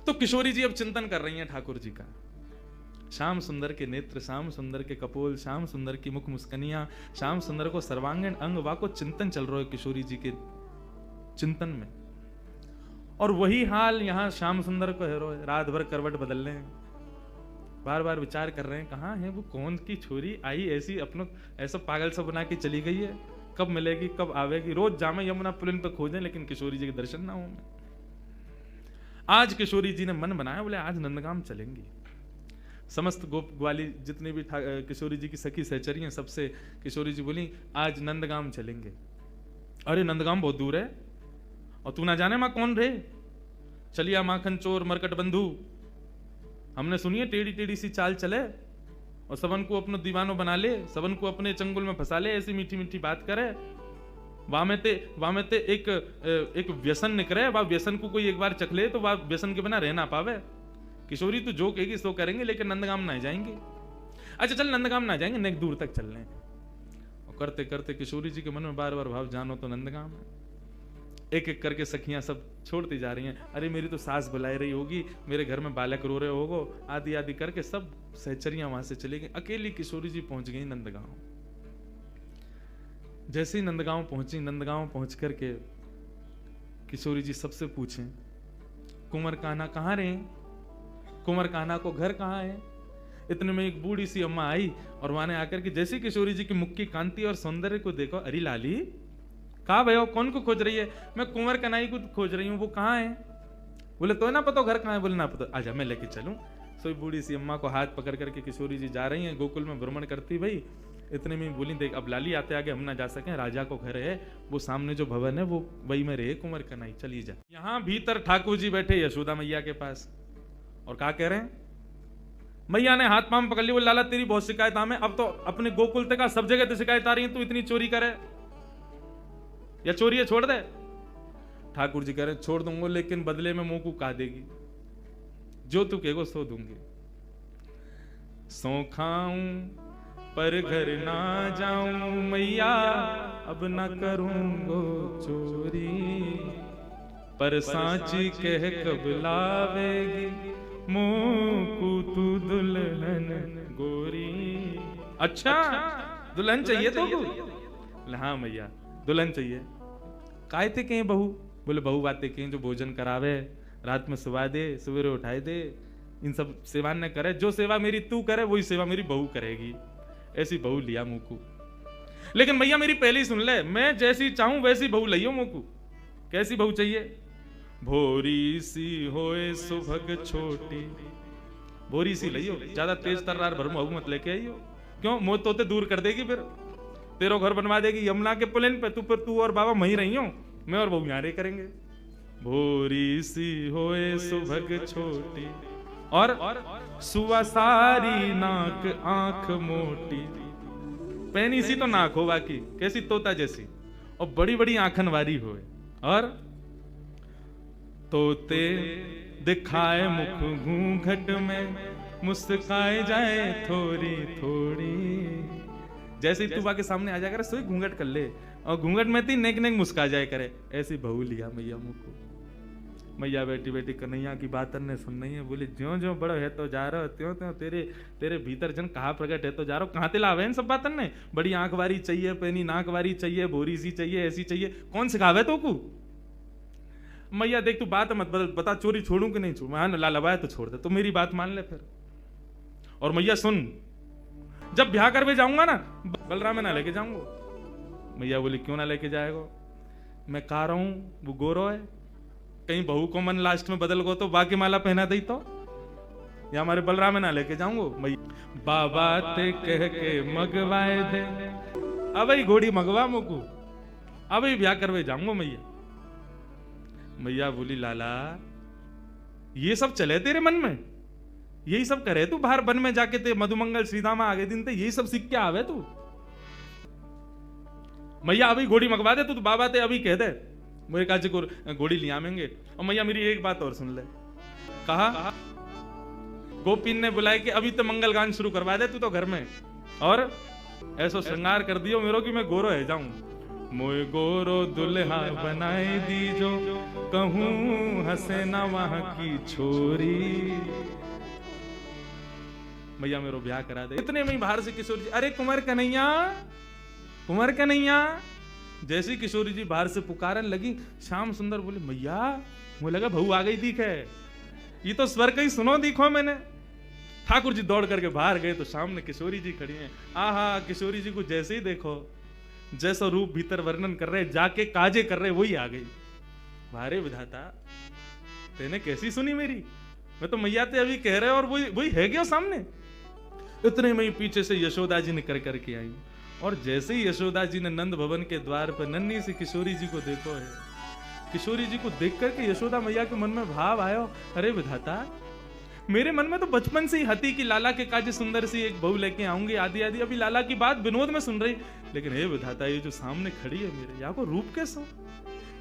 तो किशोरी जी अब चिंतन कर रही हैं ठाकुर जी का। श्याम सुंदर के नेत्र, श्याम सुंदर के कपोल, श्याम सुंदर की मुख मुस्कनियां, श्याम सुंदर को सर्वांगीण अंग वा को चिंतन चल रहा है किशोरी जी के चिंतन में। और वही हाल यहां श्याम सुंदर को है, रात भर करवट बदल रहे हैं, बार बार विचार कर रहे हैं कहाँ है वो, कौन की छोरी आई ऐसी अपनों ऐसा पागल सा बना के चली गई है, कब मिलेगी कब आवेगी। रोज जामे यमुना पुलिन पर खोजें लेकिन किशोरी जी के दर्शन ना हो। आज किशोरी जी ने मन बनाया, बोले आज नंदगाम चलेंगी। समस्त गोप ग्वाली जितनी भी किशोरी जी की सखी सहचरी हैं, सबसे किशोरी जी बोली आज नंदगाम चलेंगे। अरे नंदगाम बहुत दूर है और तू ना जाने मां कौन रे, चलिया माखन चोर मरकट बंधु, हमने सुनिए टेढ़ी टेढ़ी सी चाल चले और सबन को अपनो दीवानो बना ले, सबन को अपने चंगुल में फंसा ले, ऐसी मीठी मीठी बात करे। वामेते एक व्यसन निकले, वह व्यसन को कोई एक बार चख ले तो वह व्यसन के बिना रह ना पावे। किशोरी तू जो कहेगी सो करेंगे लेकिन नंदगाम ना जाएंगे। अच्छा चल नंदगाम ना जाएंगे, नेक दूर तक चल रहे हैं। और करते करते किशोरी जी के मन में बार बार भाव, जानो तो नंदगाम है। एक एक करके सखियां सब छोड़ती जा रही हैं। अरे मेरी तो सास बुलाई रही होगी, मेरे घर में बालक रो रहे होगो, आदि आदि करके सब सहचरियां वहां से चली गई। अकेली किशोरी जी पहुंच गई नंदगांव। जैसे ही नंदगांव पहुंची, नंदगांव पहुंच करके किशोरी जी सबसे पूछे कुंवर कान्हा कहाँ रहे, कुंवर कान्हा को घर कहाँ है। इतने में एक बूढ़ी सी अम्मा आई और वहां आकर के जैसी किशोरी जी की मुख की कांति और सौंदर्य को देखो, अरे लाली कहा भैया कौन को खोज रही है। मैं कुंवर कन्हई को खोज रही हूँ, वो कहाँ है। बोले तो ना पता घर कहाँ है। बोले ना पता, आजा मैं लेके चलूं। सो बूढ़ी सी अम्मा को हाथ पकड़ करके किशोरी जी जा रही हैं, गोकुल में भ्रमण करती भाई। इतने में बोली देख अब लाली आते आगे हम ना जा सके, राजा को घर है, वो सामने जो भवन है वो वही में रहे कुंवर कन्हई, चली जा। यहाँ भीतर ठाकुर जी बैठे यशोदा मैया के पास और क्या कह रहे हैं। मैया ने हाथ पांव पकड़ लिया, बोले लाला तेरी बहुत शिकायत हमें, अब तो अपने गोकुल तक का सब जगह तो शिकायत आ रही है, तू इतनी चोरी करे या चोरी है छोड़ दे। ठाकुर जी कह रहे छोड़ दूंगा लेकिन बदले में मुंह को कहा देगी, जो तू कहेगो सो दूंगी। सो खाऊं पर घर ना जाऊं मैया, अब ना करूंगो चोरी, पर सांची कह कब लावेगी मुंह को तू दुल्हन गोरी। अच्छा दुल्हन चाहिए तो हाँ मैया दुल्हन चाहिए। काय थे कहीं बहू। बोले बहू बातें कहीं जो भोजन करावे, रात में सुवा दे, सवेरे उठाए दे, इन सब सेवा न करे। जो सेवा मेरी तू करे वही सेवा मेरी बहू करेगी। ऐसी बहू लिया मुंह को। लेकिन भैया मेरी पहले ही सुन ले, मैं जैसी चाहूं वैसी बहू लियो मुंह को। कैसी बहू चाहिए। भोरी सी होए सुभग छोटी, भोरी सी लियो, ज्यादा तेज तर्रार भर बहू मत लेके आइयो। क्यों मोह तोते दूर कर देगी, फिर तेरो घर बनवा देगी यमुना के पुलिन पे। तू और बाबा वहीं रही हो, मैं और बहू यहाँ रहे करेंगे। भोरी सी होए सुभग छोटी और सुवसारी नाक आंख मोटी। पैनी सी तो नाक हो बाकी कैसी तोता जैसी, और बड़ी बड़ी आंखन वारी होए, और तोते दिखाए मुख घूंघट में, मुस्काए जाए थोड़ी थोड़ी। जैसे ही तू बाके सामने आ जाया करे सोई घूंघट कर ले, और घूंघट में थी नेक नेक मुस्का जाए करे। ऐसी बहू लिया मैया मुंह को। मैया बेटी बेटी कन्हैया की बात ने सुन नहीं है। बोले ज्यो ज्यो बड़ो है तो जा रहो, त्यों त्यों तेरे भीतर जन कहा प्रकट है तो जा रहो। कहाँ तिलावे इन सब बातन ने। बड़ी आंख वारी चाहिए, पैनी नाक वारी चाहिए, भोरी सी चाहिए, ऐसी चाहिए, कौन सिखावे तो को। मैया देख तू बात मत बदल, बता चोरी छोड़ू कि नहीं छोड़ू। हाँ लालवाए तो छोड़ दे, तो मेरी बात मान ले फिर। और मैया सुन, जब ब्याह करवे जाऊंगा ना बलराम में ना लेके जाऊंगा। मैया बोली क्यों ना लेके जाएगा। मैं कह रहा हूं वो गोरो है, कहीं बहू को मन लास्ट में बदल गो तो बाकी माला पहना दी तो, या हमारे बलराम में ना लेके जाऊंगा। मैया बाबा ते कह के मगवाए दे, अब ही घोड़ी मगवा मुकू, अब ही ब्याह करवे जाऊंगा। मैया बोली लाला ये सब चले तेरे मन में, यही सब करे तू बाहर वन में जाके ते मधुमंगल श्रीधामा आगे दिन ते यही सब सीख के आवे तू। मैया अभी घोड़ी मंगवा दे तू, बाबा ते अभी कह दे मेरे काजे को घोड़ी ले आवेंगे। और मैया मेरी एक बात और सुन ले। कहा गोपीन ने बुलाए कि अभी तो मंगल गान शुरू करवा दे तू तो घर में, और ऐसा श्रृंगार कर दियो मेरो कि मैं गोरो है जाऊं। मोए गोरो दुल्हा बनाए दीजो, कहूं हंसे ना वहां की छोरी। भैया मेरो ब्याह करा दे। इतने में ही बाहर से किशोरी जी, अरे कुंवर कन्हैया, कुंवर कन्हैया। जैसे किशोरी जी बाहर से पुकारने लगी, श्याम सुंदर बोले मैया, मुझे लगा बहू आ गई दिखे, ये तो स्वर कहीं सुनो दिखो मैंने। ठाकुर जी दौड़ करके बाहर गए तो सामने किशोरी जी खड़ी हैं। आहा, किशोरी जी को जैसे ही देखो, जैसा रूप भीतर वर्णन कर रहे, जाके काजे कर रहे, वही आ गई। वारे विधाता, तेने कैसी सुनी मेरी? मैं तो मैया ते अभी कह रहे और वही है क्या सामने? इतने में ही पीछे से यशोदा जी निकल करके आई, और जैसे ही यशोदा जी ने नंद भवन के द्वार पर नन्ही सी किशोरी जी को देखो है, किशोरी जी को देख करके यशोदा मैया के मन में भाव आयो, अरे विधाता, मेरे मन में तो बचपन से ही हती कि लाला के काजे सुंदर सी एक बहू लेके आऊंगी, आदि आदि। अभी लाला की बात विनोद में सुन रही, लेकिन हे विधाता, ये जो सामने खड़ी है मेरे, या को रूप कैसा,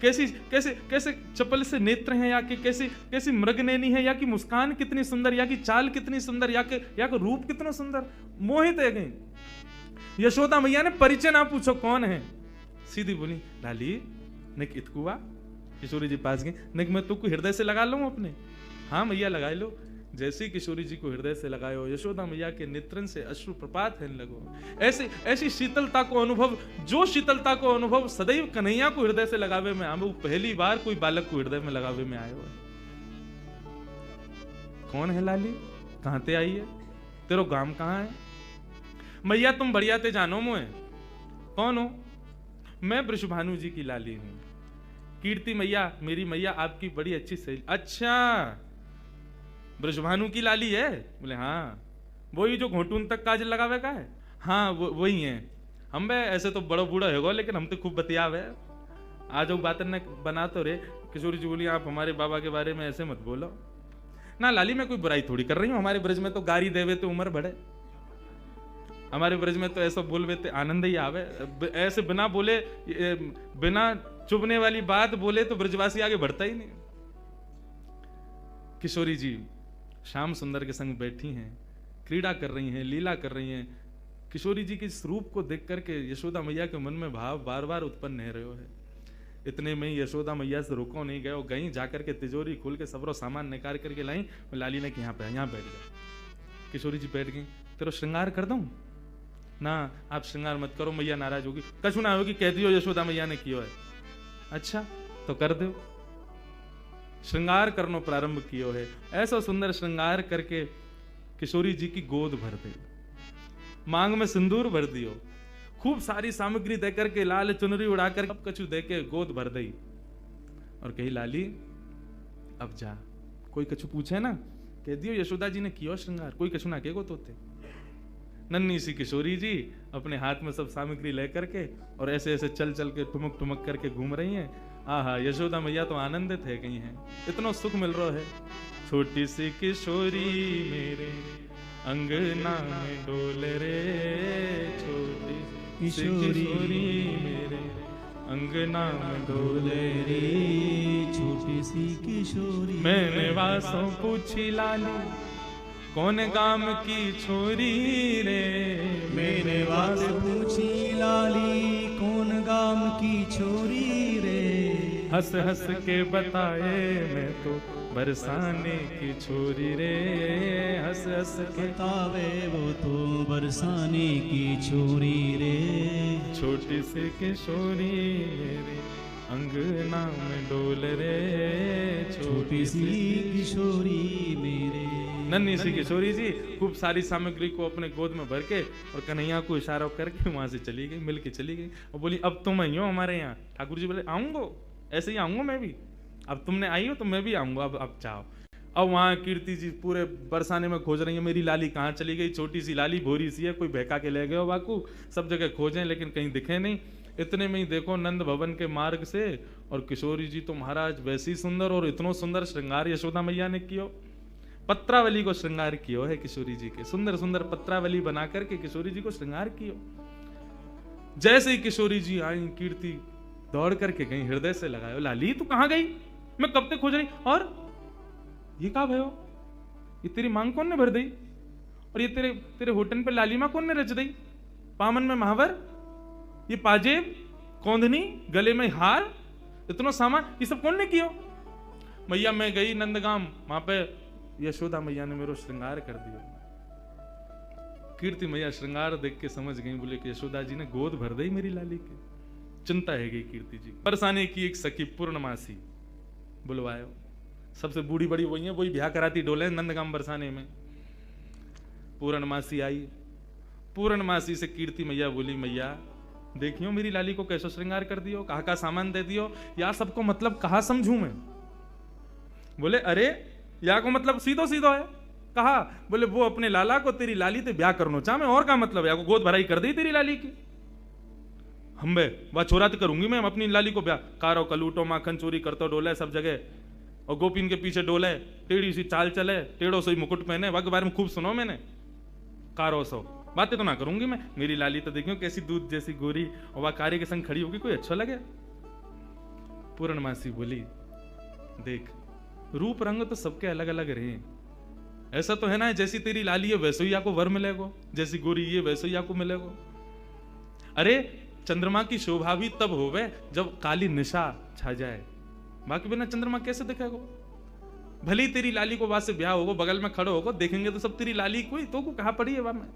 कैसी कैसे कैसे चपल से नेत्र हैं, या कि कैसी कैसी मृगनैनी है, या कि मुस्कान कितनी सुंदर, या कि चाल कितनी सुंदर, या कि रूप कितना सुंदर। मोहित है गई। यशोदा मैया ने परिचय ना पूछो कौन है, सीधी बोली लाली निक इतकुआ। किशोरी जी पास गई, निक मैं तुमको हृदय से लगा लूं अपने? हाँ मैया लगा लो। जैसे किशोरी जी को हृदय से लगायो, यशोदा मैया के नेत्रन से अश्रु प्रपात होने लगो। ऐसे ऐसी शीतलता को अनुभव, जो शीतलता को अनुभव सदैव कन्हैया को हृदय से लगावे में आवे, वो पहली बार कोई बालक को हृदय में लगावे में आयो है। कौन है लाली, कहां ते आई है, तेरो गांव कहां है? मैया तुम बढ़िया ते जानो मुझे, कौन हो? मैं वृषभानु जी की लाली हूं, कीर्ति मैया, मेरी मैया आपकी बड़ी अच्छी सहेली। अच्छा, ब्रजभानु की लाली है? बोले हाँ। वही जो घोटून तक काजल लगावे का है? हाँ वही है। हम बे ऐसे तो बड़ा बूढ़ा होगा, लेकिन हम तो खूब बतियावे। आज वो बात ने बना तो रे। किशोरी जी बोली आप हमारे बाबा के बारे में ऐसे मत बोलो ना लाली, मैं कोई बुराई थोड़ी कर रही हूँ। हमारे ब्रज में तो गारी देवे तो उम्र बढ़े, हमारे ब्रज में तो ऐसा बोलवे तो आनंद ही आवे। ऐसे बिना बोले, बिना चुभने वाली बात बोले तो ब्रजवासी आगे बढ़ता ही नहीं। किशोरी जी श्याम सुंदर के संग बैठी हैं, क्रीड़ा कर रही हैं, लीला कर रही हैं। किशोरी जी के इस रूप को देख करके यशोदा मैया के मन में भाव बार बार उत्पन्न हो रहे है। इतने में यशोदा मैया से रुको नहीं गए, गई जाकर के तिजोरी खोल के सबरो सामान निकाल करके लाई। लाली ने कि यहाँ पे यहाँ बैठ गए। किशोरी जी बैठ गई। तेरो श्रृंगार कर दूं? ना आप श्रृंगार मत करो, मैया नाराज होगी। कछु ना होगी, कह दियो यशोदा मैया ने कियो है। अच्छा तो कर दो। श्रृंगार करनो प्रारंभ कियो है। ऐसा सुंदर श्रृंगार करके किशोरी जी की गोद भर दे, मांग में सिंदूर भर दियो, खूब सारी सामग्री देकर के, लाल चुनरी उड़ाकर सब कछु देके गोद भर दई और कही लाली अब जा। कोई कछु पूछे ना, कह दियो यशोदा जी ने कियो श्रृंगार, कोई कछु ना केगो तोते। नन्ही सी किशोरी जी अपने हाथ में सब सामग्री लेकर के और ऐसे ऐसे चल चल के ठुमक ठुमक करके घूम रही हैं। आहा, यशोदा मैया तो आनंदित है गई हैं, इतना सुख मिल रहा है। छोटी सी किशोरी मेरे अंगना में डोल रे, छोटी किशोरी मेरे अंगना में डोल रे, छोटी सी किशोरी। मैंने वासों पूछी लाली कौन गाम की छोरी रे, मेरे वास पूछी लाली कौन गाम की छोरी रे। हंस हंस के बताए मैं तो बरसाने की छोरी रे, हंस हंस के बतावे वो तो बरसाने की छोरी रे। छोटी सी किशोरी मेरे अंगना में डोल रे, छोटी सी किशोरी मेरे। नन्ही सी किशोरी जी खूब सारी सामग्री को अपने गोद में भर के और कन्हैया को इशारा करके वहां से चली गई, मिल के चली गई और बोली अब तुम आई हो हमारे यहाँ। ठाकुर जी बोले आऊंगा, ऐसे ही आऊंगा मैं भी, अब तुमने आई हो तो मैं भी आऊंगा, अब चाहो। अब वहां कीर्ति जी पूरे बरसाने में खोज रही है, मेरी लाली कहाँ चली गई। छोटी सी लाली भोरी सी है, कोई बहका के ले गए हो बाकू, सब जगह खोजें लेकिन कहीं दिखे नहीं। इतने में ही देखो नंद भवन के मार्ग से और किशोरी जी तो महाराज वैसी सुंदर और इतनो सुंदर श्रृंगार यशोदा मैया ने कियो, पत्रावली को श्रृंगार कियो है किशोरी जी के, सुंदर सुंदर पत्रावली बना करके किशोरी जी को श्रृंगार कियो। जैसे ही किशोरी जी आई, कीर्ति दौड़ करके गई, हृदय से लगायो, लाली तू कहां गई, मैं कब तक खोज रही, और ये कहा भयो, ये तेरी मांग कौन ने भर दी, और ये तेरे तेरे होटन पे लालिमा कौन ने रच दी, पामन में महावर, ये पाजेब कौंधनी, गले में हार, इतना सामान, ये सब कौन ने किया? मैया मैं गई नंदगाम, वहां पे यशोदा मैया ने मेरा श्रृंगार कर दिया। कीर्ति मैया श्रृंगार देख के समझ गई, बोले कि यशोदा जी ने गोद भर दी मेरी लाली की। चिंता है गई कीर्ति जी। बरसाने की एक सखी पूर्णमासी बुलवायो, सबसे बूढ़ी बड़ी वही है, वही ब्याह कराती डोले नंदगाम बरसाने में। पूर्णमासी आई, पूर्णमासी से कीर्ति मैया बोली, मैया देखियो मेरी लाली को कैसे श्रृंगार कर दियो, कहा का सामान दे दियो, या सबको मतलब कहा समझू मैं? बोले अरे या को मतलब सीधो सीधो है। कहा? बोले वो अपने लाला को तेरी लाली ते ब्याह करनो चाह मैं, और का मतलब या को गोद भराई कर दी तेरी लाली की। हम बे वह छोरात करूंगी मैं अपनी लाली को ब्याह। कारो कलूटो माखन चोरी करतो डोले सब जगह, और गोपीन के पीछे डोले, टेढ़ी सी चाल चले, टेढ़ो सी मुकुट पहने, वह के बारे में खूब सुनो मैंने। कारो सो बातें तो ना करूंगी मैं, मेरी लाली तो देखियो कैसी दूध जैसी गोरी, और वह कार्य के संग खड़ी होगी, कोई अच्छा लगे? पूर्णमासी बोली, देख रूप रंग तो सबके अलग अलग रहे, ऐसा तो है ना जैसी तेरी लाली है वैसे ही आपको वर मिलेगा, जैसी गोरी ये वैसे ही आपको मिलेगा। अरे चंद्रमा की शोभा भी तब होवे जब काली निशा छा जाए, बाकी बिना चंद्रमा कैसे दिखेगा? भले ही तेरी लाली को वहां से ब्याह होगा, बगल में खड़ो होगा, देखेंगे तो सब तेरी लाली कोई तो को कहा पड़ी है वहां में।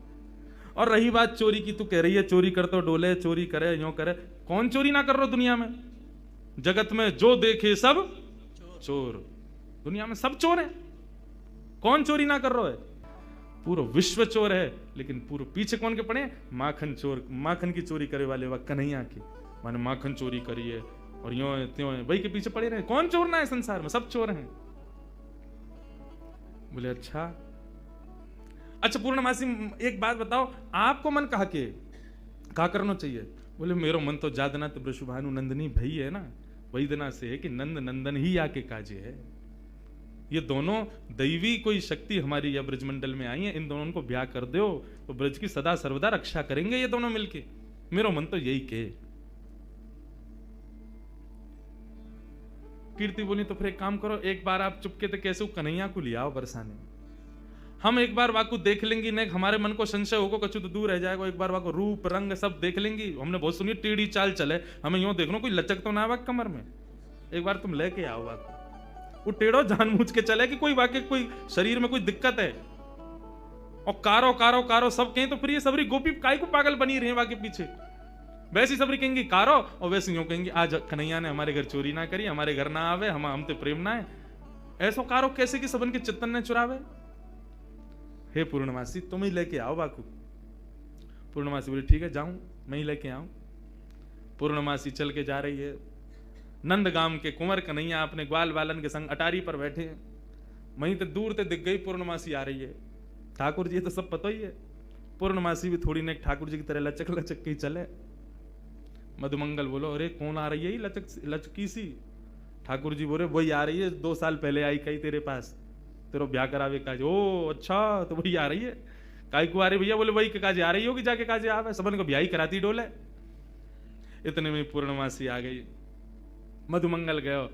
और रही बात चोरी की, तू कह रही है चोरी कर तो डोले, चोरी करे यूं करे, कौन चोरी ना कर रहा दुनिया में? जगत में जो देखे सब चोर, दुनिया में सब चोर है, कौन चोरी ना कर रहा है? पूरा विश्व चोर है, लेकिन पूरे पीछे कौन के पड़े? माखन चोर, माखन की चोरी करे वाले वह कन्हैया की, माने माखन चोरी करी है और यूं है त्यों है, वही के पीछे पड़े रहे। कौन चोर ना है संसार में? सब चोर हैं। बोले अच्छा अच्छा पूर्णमासी एक बात बताओ, आपको मन कहा के का करना चाहिए? बोले मेरो मन तो जादना तो वृषभानु नंदनी भई है ना, वही दिना से है कि नंद नंदन ही आके काजे है। ये दोनों दैवी कोई शक्ति हमारी या ब्रजमंडल में आई है, इन दोनों को ब्याह कर दो तो ब्रज की सदा सर्वदा रक्षा करेंगे ये दोनों मिलके। मेरो मन तो यही के। कीर्ति बोली तो फिर एक काम करो, एक बार आप चुपके थे कैसे कन्हैया को ले आओ बरसाने, हम एक बार वाकू देख लेंगी, नहीं हमारे मन को संशय होगा कछु तो दूर रह जाएगा, एक बार वाकू रूप रंग सब देख लेंगी। हमने बहुत सुनी टेढ़ी चाल चले, हमें यूं देखना कोई लचक तो ना आवा कमर में, एक बार तुम लेके आओ वाकू। वो टेढ़ो जानबूझ के चले कि कोई वाकई कोई शरीर में कोई दिक्कत है, और कारो कारो कारो सब कहें तो फिर ये सबरी गोपी काय को पागल बनी रहे वाके पीछे। वैसी सबरी कहेंगी कारो, और वैसे यूं कहेंगी आज कन्हैया ने हमारे घर चोरी ना करी, हमारे घर ना आवे, हम ते प्रेम ना है। ऐसो कारो कैसे कि सबन के चित्तन ने चुरावे? हे पूर्णमासी तुम ही लेके आओ बाकू। पूर्णमासी बोली ठीक है जाऊं मैं ही लेके आऊं। पूर्णमासी चल के जा रही है। नंदगाम के कुंवर कन्हैया अपने ग्वाल बालन के संग अटारी पर बैठे हैं। वहीं तो दूर से दिख गई पूर्णमासी आ रही है। ठाकुर जी तो सब पता ही है, पूर्णमासी भी थोड़ी ने ठाकुर जी की तरह लचक लचक के चले। मधुमंगल बोलो अरे कौन आ रही है ये लचकी सी? ठाकुर जी बोले वही आ रही है, 2 साल पहले आई कही तेरे पास, तेरो ब्याह करावे काज। ओ अच्छा तो वही आ रही है, काई को आ रही भैया? बोले वही के काजे आ रही होगी, जाके काजे आवे, सबन को ब्याह ही कराती डोले। इतने में पूर्णमासी आ गई। मधुमंगल गयो,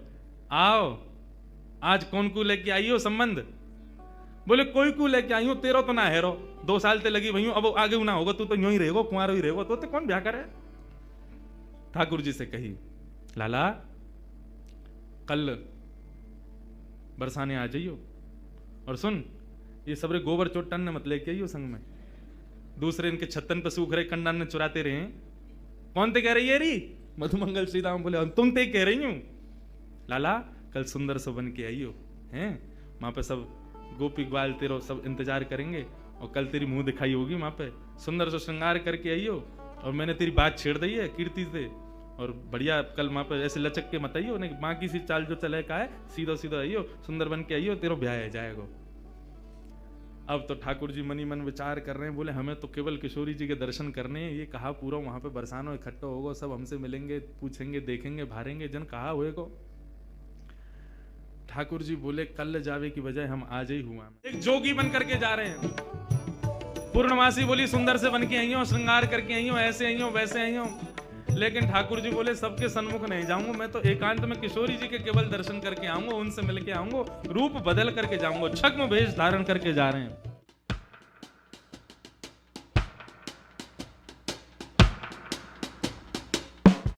आओ आज कौन को लेके आई हो संबंध? बोले कोई को लेके आई हूं, तेरो तो ना हेरो, 2 साल ते लगी वही, अब आगे ना होगा, तू तो यूं ही रहेगो, कुंवारो ही रहेगो, तो कौन ब्याह करे? ठाकुर जी से कही लाला कल बरसाने आ जाइयो, और सुन ये सबरे गोबर चोटन ने मत लेके आइयो संग में, दूसरे इनके छत्तन पे सूख रहे कंडन ने चुराते रहे। कौन ते कह रही है री? मधुमंगल श्री राम बोले तुम ते कह रही हूं लाला, कल सुंदर से बन के आइयो हैं, वहां पे सब गोपी ग्वाल तेरो सब इंतजार करेंगे, और कल तेरी मुंह दिखाई होगी वहां पे, सुंदर से श्रृंगार करके आइयो। और मैंने तेरी बात छेड़ दी है कीर्ति से, और बढ़िया कल वहां पे ऐसे लचक के मत आइयो, नहीं माँ की सी चाल जो चले का है, सीधा सीधा आइयो, सुंदर बन के आइयो, तेरो ब्याह जाएगा। अब तो ठाकुर जी मनी मन विचार कर रहे हैं, बोले हमें तो केवल किशोरी जी के दर्शन करने हैं, ये कहा पूरा वहां पे बरसानो इकट्ठा होगा, सब हमसे मिलेंगे, पूछेंगे, देखेंगे, भारेंगे, जन कहा होएगो। ठाकुर जी बोले कल जावे की बजाय हम आज ही हुआ, एक जोगी बन करके जा रहे हैं। पूर्णमासी बोली सुंदर से बन के आई हो, श्रृंगार करके आई हो, ऐसे आई हो, वैसे आई हो। लेकिन ठाकुर जी बोले सबके सन्मुख नहीं जाऊंगा, मैं तो एकांत में किशोरी जी के केवल दर्शन करके आऊंगा, उनसे मिलके आऊंगा, रूप बदल करके जाऊंगा, छद्म वेश धारण करके जा रहे हैं।